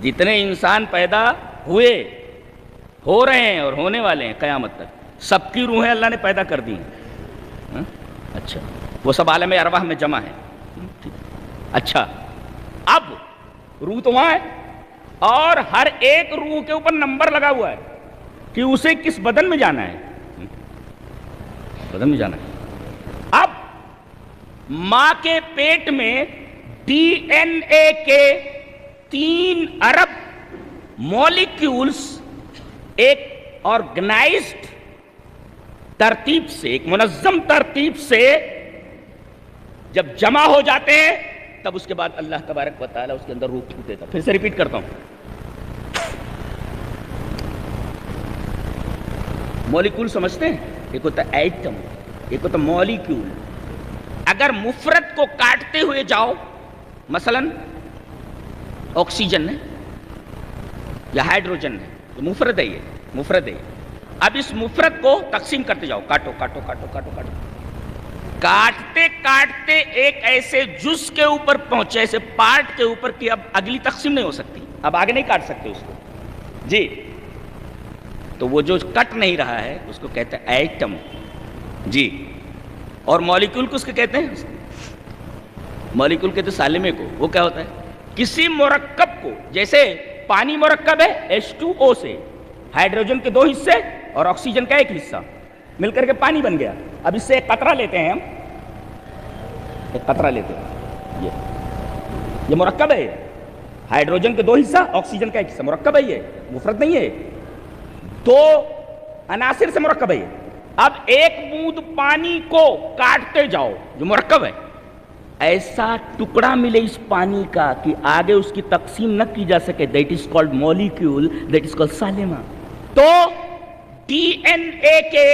جتنے انسان پیدا ہوئے، ہو رہے ہیں اور ہونے والے ہیں قیامت تک، سب کی روحیں اللہ نے پیدا کر دی ہیں۔ اچھا، وہ سب عالم ارواح میں جمع ہے۔ اچھا، اب روح تو وہاں ہے اور ہر ایک روح کے اوپر نمبر لگا ہوا ہے کہ اسے کس بدن میں جانا ہے، بدن میں جانا ہے۔ اب ماں کے پیٹ میں ڈی این اے کے 3 ارب مالیکیولز ایک آرگنائزڈ ترتیب سے، ایک منظم ترتیب سے جب جمع ہو جاتے ہیں، تب اس کے بعد اللہ تبارک و تعالیٰ اس کے اندر روح پھونک دیتا۔ پھر سے ریپیٹ کرتا ہوں، مالیکول سمجھتے ہیں؟ ایک ہوتا ہے ایٹم، ایک ہوتا ہے مالیکول۔ اگر مفرد کو کاٹتے ہوئے جاؤ، مثلا آکسیجن ہے یا ہائیڈروجن ہے، تو مفرد ہے، یہ مفرد ہے۔ اب اس مفرد کو تقسیم کرتے جاؤ، کاٹو کاٹو کاٹو کاٹو کاٹو، کاٹتے کاٹتے ایک ایسے جز کے اوپر پہنچے، ایسے پارٹ کے اوپر کہ اب اگلی تقسیم نہیں ہو سکتی، اب آگے نہیں کاٹ سکتے اس کو جی۔ تو وہ جو کٹ نہیں رہا ہے اس کو کہتے ہیں ایٹم جی۔ اور مالیکول کو اس کے کہتے ہیں، مالیکول کہتے ہیں سالمے کو۔ وہ کیا ہوتا ہے؟ کسی مرکب کو، جیسے پانی مرکب ہے H2O سے، ہائیڈروجن کے 2 حصے اور آکسیجن کا 1 حصہ مل کر کے پانی بن گیا۔ اب اس سے ایک قطرہ لیتے ہیں ہم، ایک قطرہ لیتے ہیں، یہ مرکب ہے، ہائیڈروجن کے 2 حصہ، آکسیجن کا 1 حصہ، مرکب ہے، یہ مفرد نہیں ہے، 2 عناصر سے مرکب ہے یہ۔ اب ایک بوند پانی کو کاٹتے جاؤ جو مرکب ہے، ایسا ٹکڑا ملے اس پانی کا کہ آگے اس کی تقسیم نہ کی جا سکے، that is called molecule, that is called سالمہ۔ تو ڈی این اے کے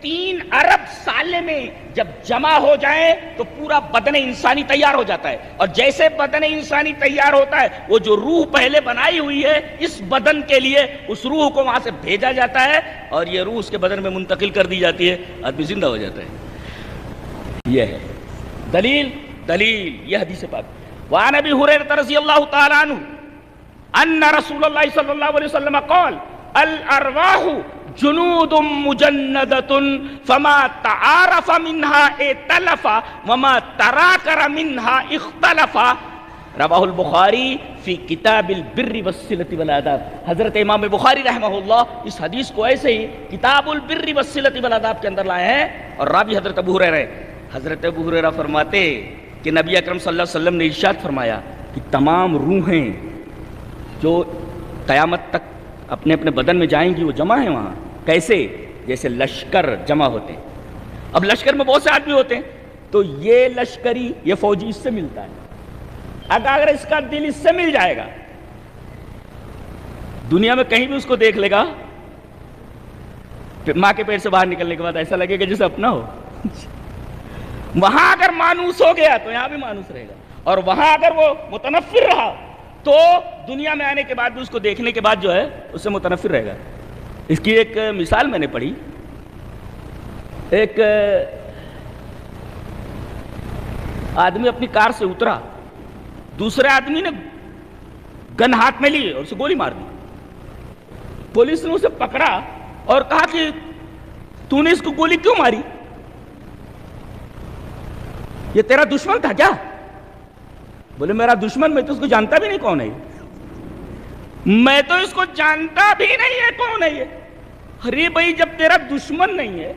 3 ارب سالمے جب جمع ہو جائیں تو پورا بدن انسانی تیار ہو جاتا ہے، اور جیسے بدن انسانی تیار ہوتا ہے، وہ جو روح پہلے بنائی ہوئی ہے اس بدن کے لیے، اس روح کو وہاں سے بھیجا جاتا ہے اور یہ روح اس کے بدن میں منتقل کر دی جاتی ہے، آدمی زندہ ہو جاتا ہے۔ یہ ہے دلیل، دلیل یہ حدیث پاک۔ وعن ابی ہریرہ رضی اللہ تعالی عنہ ان رسول اللہ صلی اللہ علیہ وسلم قال الارواح جنود مجندۃ فما تعارف منها ائتلف وما تراکر منها اختلف، رواہ البخاری فی کتاب البر والصلۃ والآداب۔ حضرت امام بخاری رحمہ اللہ اس حدیث کو ایسے ہی کتاب البر والصلۃ والآداب کے اندر لائے ہیں، اور راوی حضرت ابو ہریرہ ہے۔ حضرت ابو ہریرہ فرماتے کہ نبی اکرم صلی اللہ علیہ وسلم نے ارشاد فرمایا کہ تمام روحیں جو قیامت تک اپنے اپنے بدن میں جائیں گی وہ جمع ہیں وہاں۔ کیسے؟ جیسے لشکر جمع ہوتے ہیں۔ اب لشکر میں بہت سے آدمی ہوتے ہیں، تو یہ لشکری، یہ فوجی اس سے ملتا ہے، اگر اس کا دل اس سے مل جائے گا، دنیا میں کہیں بھی اس کو دیکھ لے گا، ماں کے پیٹ سے باہر نکلنے کے بعد ایسا لگے گا جیسے اپنا ہو۔ وہاں اگر مانوس ہو گیا تو یہاں بھی مانوس رہے گا، اور وہاں اگر وہ متنفر رہا تو دنیا میں آنے کے بعد بھی اس کو دیکھنے کے بعد جو ہے اس سے متنفر رہے گا۔ اس کی ایک مثال میں نے پڑھی، ایک آدمی اپنی کار سے اترا، دوسرے آدمی نے گن ہاتھ میں لی اور اسے گولی مار دی۔ پولیس نے اسے پکڑا اور کہا کہ تو نے اس کو گولی کیوں ماری؟ یہ تیرا دشمن تھا کیا؟ بولے میرا دشمن، میں تو اس کو جانتا بھی نہیں کون ہے، میں تو اس کو جانتا بھی نہیں ہے کون ہے یہ۔ ارے بھائی، جب تیرا دشمن نہیں ہے،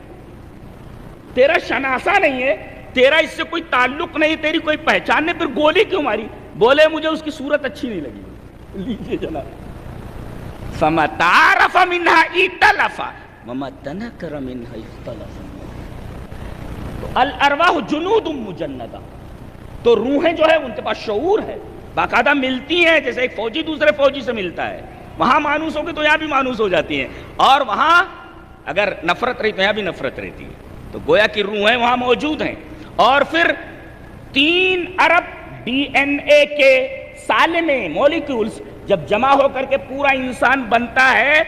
تیرا شناسہ نہیں ہے، تیرا اس سے کوئی تعلق نہیں، تیری کوئی پہچان نہیں، پھر گولی کیوں ماری؟ بولے مجھے اس کی صورت اچھی نہیں لگی۔ لیجئے جناب، فَمَا تَعَارَفَ مِنْهَا ائتلف وَمَا تَنَكَرَ مِنْهَا اخْتَلَفَ۔ الارواح جنود مجندہ، تو روحیں جو ہے ان کے پاس شعور ہے، باقاعدہ ملتی ہیں، جیسے ایک فوجی دوسرے فوجی سے ملتا ہے، وہاں مانوس ہوگی تو یہاں بھی مانوس ہو جاتی ہیں، اور وہاں اگر نفرت رہی تو یہاں بھی نفرت رہتی ہے۔ تو گویا کی روحیں وہاں موجود ہیں، اور پھر 3 ارب ڈی این اے کے سالمے مالیکیولز جب جمع ہو کر کے پورا انسان بنتا ہے،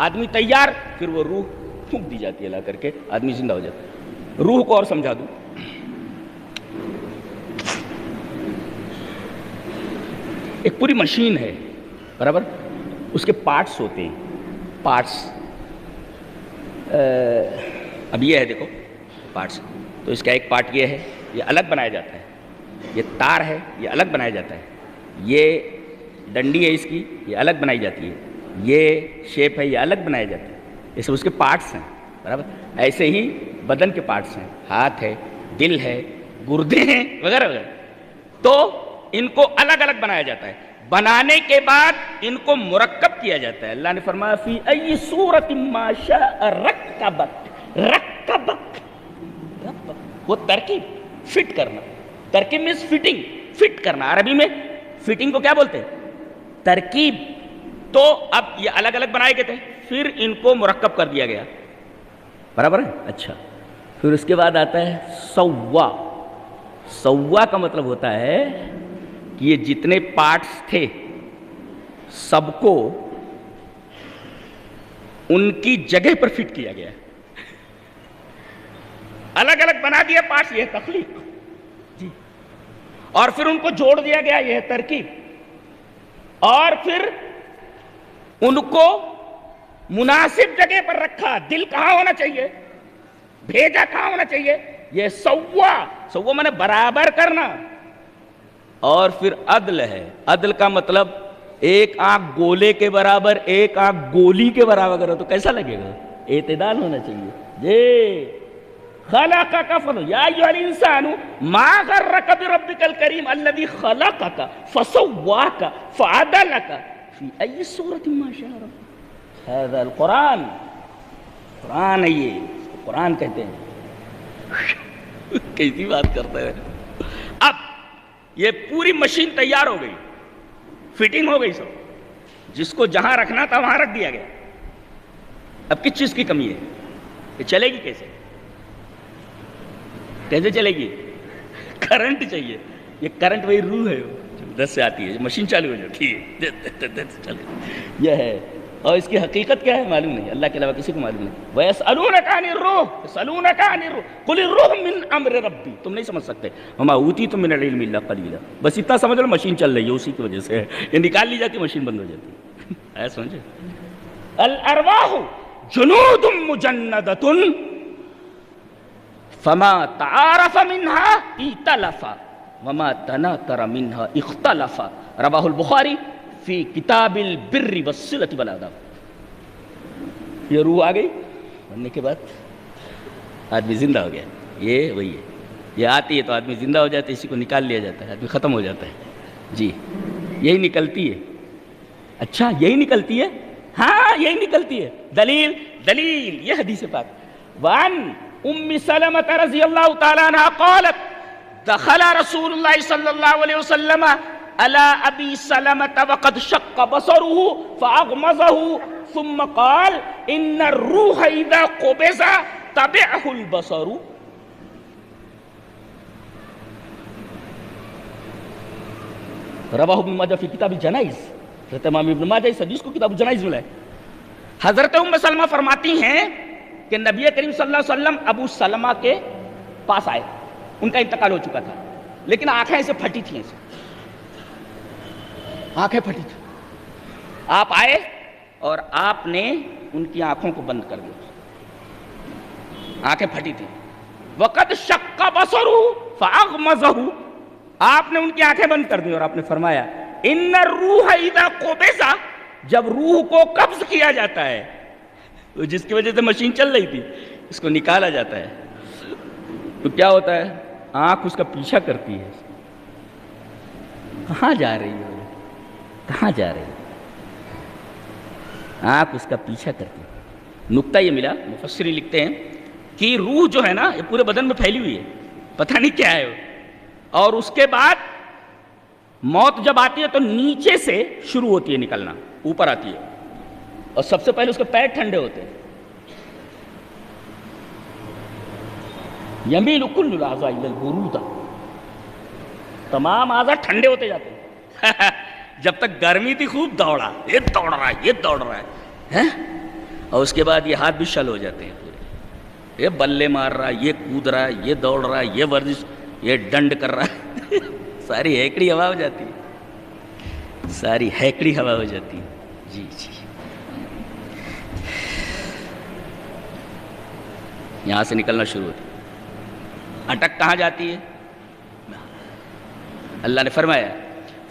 آدمی تیار، پھر وہ روح پھونک دی جاتی ہے لا کر کے، آدمی زندہ ہو جاتا ہے۔ روح کو اور سمجھا دوں، ایک پوری مشین ہے، برابر. اس کے پارٹس ہوتے ہیں, پارٹس. اب یہ ہے دیکھو پارٹس, تو اس کا ایک پارٹ یہ ہے, یہ الگ بنایا جاتا ہے. یہ تار ہے, یہ الگ بنایا جاتا ہے. یہ ڈنڈی ہے اس کی, یہ الگ بنائی جاتی ہے. یہ شیپ ہے, یہ الگ بنایا جاتا ہے. یہ سب اس کے پارٹس ہیں برابر. ایسے ہی بدن کے پارٹس ہیں, ہاتھ ہے, دل ہے, گردے ہیں وغیرہ وغیرہ. تو ان کو الگ الگ بنایا جاتا ہے. بنانے کے بعد ان کو مرکب کیا جاتا ہے. اللہ نے فرمایا فی ای صورت ما شاء رکبک. رکبک وہ ترکیب, فٹ کرنا. ترکیب مینس فٹنگ, فٹ کرنا. عربی میں فٹنگ کو کیا بولتے ہیں؟ ترکیب. تو اب یہ الگ الگ بنائے گئے تھے, پھر ان کو مرکب کر دیا گیا برابر ہے. اچھا, پھر اس کے بعد آتا ہے سوا. سوا کا مطلب ہوتا ہے کہ یہ جتنے پارٹس تھے سب کو ان کی جگہ پر فٹ کیا گیا. الگ الگ بنا دیا پارٹس, یہ ہے تخلیق جی. اور پھر ان کو جوڑ دیا گیا, یہ ہے ترکیب. اور پھر ان کو مناسب جگہ پر رکھا. دل کہاں ہونا چاہیے, بھیجا کہاں ہونا چاہیے, یہ سوا. سوا مانے برابر کرنا. اور پھر عدل ہے. عدل کا مطلب ایک آنکھ گولے کے برابر, ایک آنکھ گولی کے برابر ہو تو کیسا لگے گا؟ اعتدال ہونا چاہیے جی. خلقک یا ایھا الانسان ما غرک بربک الکریم الذی خلقک فسواک فعدلک فی ای صورت ما شاء رکبک. ھذا القرآن, قرآن ہے یہ, قرآن کہتے ہیں. کیسی بات کرتا ہے. اب یہ پوری مشین تیار ہو گئی, فٹنگ ہو گئی سب. جس کو جہاں رکھنا تھا وہاں رکھ دیا گیا. اب کس چیز کی کمی ہے؟ یہ چلے گی کیسے؟ کیسے چلے گی؟ کرنٹ چاہیے. یہ کرنٹ وہی روح ہے, دس سے آتی ہے, مشین چالو ہو جاتی ہے. یہ ہے. اور اس کی حقیقت کیا ہے معلوم نہیں, اللہ کے علاوہ کسی کو معلوم نہیں. وَيَسْأَلُونَكَ عَنِ الرُّوحِ يَسْأَلُونَكَ عَنِ الرُّوحِ قُلِ الرُّوحُ مِنْ أَمْرِ رَبِّي. تم نہیں سمجھ سکتے. وَمَا أُوتِيتُم مِنَ الْعِلْمِ إِلَّا قَلِيلًا. بس اتنا سمجھ لو مشین چل رہی ہے, اسی کی وجہ سے یہ نکال لی جاتی, مشین بند ہو جاتی ہے. سمجھے؟ الْأَرْوَاحُ جُنُودٌ مُجَنَّدَةٌ فَمَا تَعَارَفَ مِنْهَا ائْتَلَفَ وَمَا تَنَاكَرَ مِنْهَا اخْتَلَفَ. رواہ البخاری فی کتاب البر والصلۃ والآداب. یہ روح آ گئی, بننے کے بعد آدمی زندہ ہو گیا. یہ وہی ہے, یہ آتی ہے تو آدمی زندہ ہو جاتا ہے, اسی کو نکال لیا جاتا ہے, آدمی ختم ہو جاتا ہے جی. یہی نکلتی ہے. اچھا یہی نکلتی ہے, ہاں یہی نکلتی ہے. دلیل دلیل یہ حدیث پاک. وان ام سلمۃ رضی اللہ تعالی عنہا قالت دخل رسول اللہ صلی اللہ علیہ وسلم على ابی سلمۃ وقد شق بصره فاغمضه ثم قال ان الروح اذا قبض تبعه البصر. رواہ ابن ماجہ فی کتاب الجنائز. حضرت امام ابن ماجہ اس حدیث کو کتاب الجنائز میں لائے. حضرت ام سلمہ فرماتی ہیں کہ نبی کریم صلی اللہ علیہ وسلم ابو سلمہ کے پاس آئے. ان کا انتقال ہو چکا تھا, لیکن آنکھیں ایسے پھٹی تھیں, ایسے آنکھیں پھٹی تھیں. آپ آئے اور آپ نے ان کی آنکھوں کو بند کر دیا. آنکھیں پھٹی تھیں. وقد شق بصرہ فاغمضہ. آپ نے ان کی آنکھیں بند کر دی اور آپ نے فرمایا ان الروح اذا قبض. جب روح کو قبض کیا جاتا ہے, جس کی وجہ سے مشین چل رہی تھی, اس کو نکالا جاتا ہے تو کیا ہوتا ہے؟ آنکھ اس کا پیچھا کرتی ہے. کہاں جا رہی ہے, کہاں جا رہی ہے؟ آنکھ اس کا پیچھا کرتی ہے. نقطہ یہ ملا, مفسری لکھتے ہیں کہ روح جو ہے نا یہ پورے بدن میں پھیلی ہوئی ہے, پتہ نہیں کیا ہے وہ. اور اس کے بعد موت جب آتی ہے تو نیچے سے شروع ہوتی ہے نکلنا, اوپر آتی ہے, اور سب سے پہلے اس کے پیر ٹھنڈے ہوتے ہیں. یمیل کل الاعضاء الی البرود. تمام اعضاء ٹھنڈے ہوتے جاتے ہیں. جب تک گرمی تھی خوب دوڑا, یہ دوڑ رہا ہے, یہ دوڑ رہا ہے, اور اس کے بعد یہ ہاتھ بھی شل ہو جاتے ہیں پورے. یہ بلے مار رہا ہے, یہ کود رہا ہے, یہ دوڑ رہا ہے, یہ ورزش, یہ ڈنڈ کر رہا ہے. ساری ہیکڑی ہوا ہو جاتی ہے. ساری ہیکڑی ہوا ہو جاتی ہے. جی جی یہاں سے نکلنا شروع ہوتی ہے. اٹک کہاں جاتی ہے؟ اللہ نے فرمایا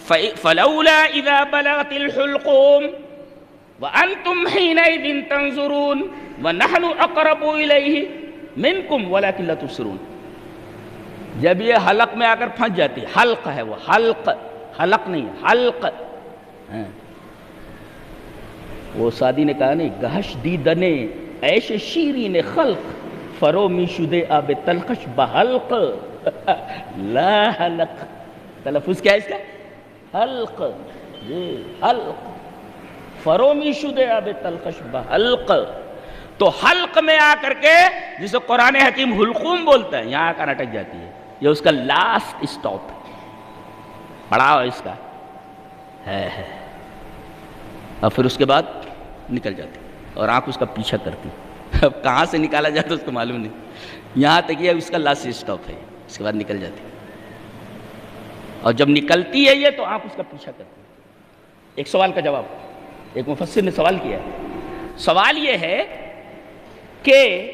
فَلَوْلَا إِذَا بَلَغَتِ الْحُلْقُومَ وَأَنْتُمْ حِينَئِذٍ تَنْظُرُونَ وَنَحْنُ أَقْرَبُ إِلَيْهِ مِنْكُمْ وَلَكِنْ لَا تُبْصِرُونَ. جب یہ حلق میں آ کر پھنس جاتی ہے، حلق ہے وہ، حلق، حلق نہیں حلق. وہ سادی نے کہا نہیں، گہش دیدنے ایش شیرین خلق فرومی شدے آب تلخش بحلق لا حلق. تلفظ کیا ہے اس کا؟ حلق. جی حلق، فرومی شدے آب تلخش بحلق. تو حلق میں آ کر کے جسے قرآن حکیم حلقوم بولتا ہے، یہاں آ کر اٹک جاتی ہے. یہ اس کا لاسٹ اسٹاپ ہے، پڑاؤ اس کا ہے. اور پھر اس کے بعد نکل جاتی اور آنکھ اس کا پیچھا کرتی. اب کہاں سے نکالا جاتا اس کو معلوم نہیں. یہاں تک یہ اس کا لاسٹ اسٹاپ ہے، اس کے بعد نکل جاتی. اور جب نکلتی ہے یہ تو آنکھ اس کا پیچھا کرتی. ایک سوال کا جواب، ایک مفسر نے سوال کیا. سوال یہ ہے کہ